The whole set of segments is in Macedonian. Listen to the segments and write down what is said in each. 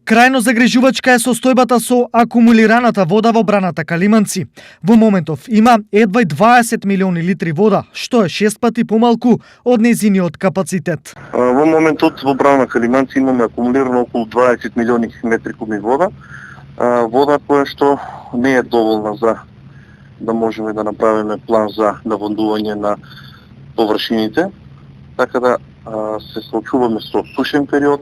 Крајно загрижувачка е состојбата со акумулираната вода во браната Калиманци. Во моментов има едва 20 милиони литри вода, што е 6 пати помалку од нејзиниот капацитет. Во моментот во брана Калиманци имаме акумулирано околу 20 милиони метри кубни вода. Вода која што не е доволна за да можеме да направиме план за наводнување на површините, така да се соочуваме со сушен период.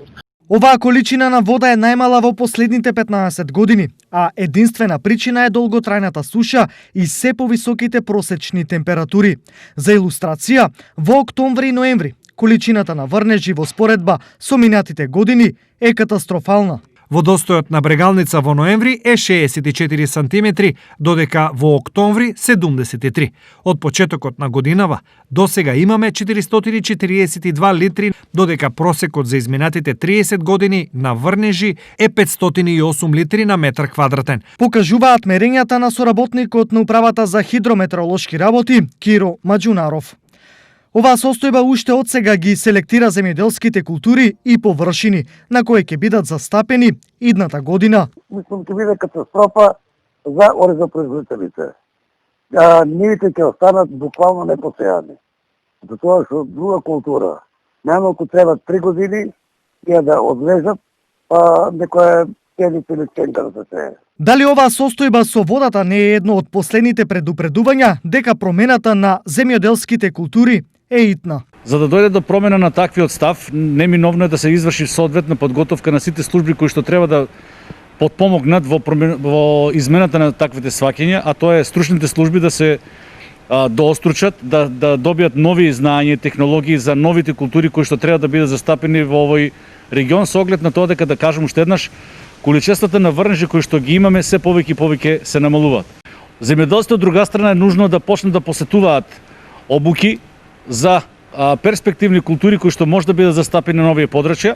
Оваа количина на вода е најмала во последните 15 години, а единствена причина е долготрајната суша и се повисоките просечни температури. За илустрација, во октомври и ноември количината на врнежи во споредба со минатите години е катастрофална. Водостојот на Брегалница во ноември е 64 сантиметри, додека во октомври 73. Од почетокот на годинава до сега имаме 442 литри, додека просекот за изминатите 30 години на врнежи е 508 литри на метар квадратен. Покажуваат мерењата на соработникот на Управата за хидрометеоролошки работи Киро Маџунаров. Оваа состојба уште од сега ги селектира земјоделските култури и површини на кои ќе бидат застапени идната година. Мислам ќе биде катастрофа за оризопроизводителите. Нивите ќе останат буквално непосејани. Затоа што друга култура најмалку треба 3 години ја да одлежат, па некоја пшеница или пченка да се сее. Дали оваа состојба со водата не е едно од последните предупредувања дека промената на земјоделските култури е итна? За да дојде до промена на таквиот став, неминовно е да се изврши соодветна подготовка на сите служби кои што треба да потпомогнат во измената на таквите сваќања, а тоа е стручните служби да се доостручат, да добијат нови знаења и технологии за новите култури кои што треба да бидат застапени во овој регион, со оглед на тоа дека, да кажем уште еднаш, количествата на врнежи кои што ги имаме се повеќе и повеќе се намалуваат. Земјоделството од друга страна е нужно да почнат да посетуваат обуки за перспективни култури кои што може да бидат застапени на овие подрачја,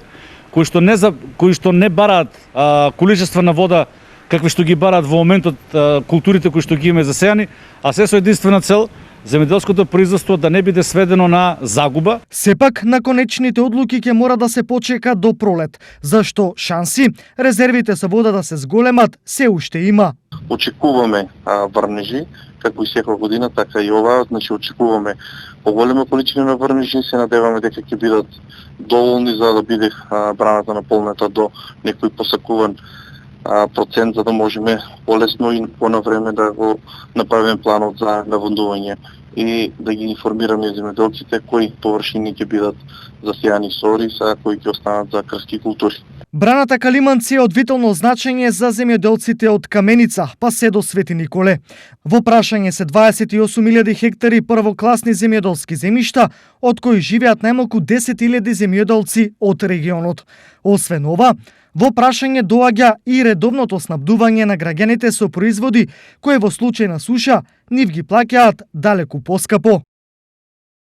кои што не бараат количества на вода какви што ги бараат во моментот културите кои што ги имаме засејани, а се со единствена цел земјоделското производство да не биде сведено на загуба. Сепак, на конечните одлуки ќе мора да се почека до пролет, зашто шанси резервите со вода да се зголемат се уште има. Очекуваме врнежи, како и секоја година, така и ова, значи очекуваме поголема количина на врнежи, се надеваме дека ќе бидат доволни за да биде браната наполнета до некој посакуван процент, за да можеме полесно и понавреме да го направиме планот за наводнување и да ги информираме земјоделците кои површини ќе бидат засејани со ориз, а кои ќе останат за крски култури. Браната Калиманци е од витално значење за земјоделците од Каменица па се до Свети Николе. Во прашање се 28.000 хектари првокласни земјоделски земјишта, од кои живеат најмалку 10.000 земјоделци од регионот. Освен ова, во прашање доаѓа и редовното снабдување на граѓаните со производи кои во случај на суша нив ги плаќаат далеку поскапо.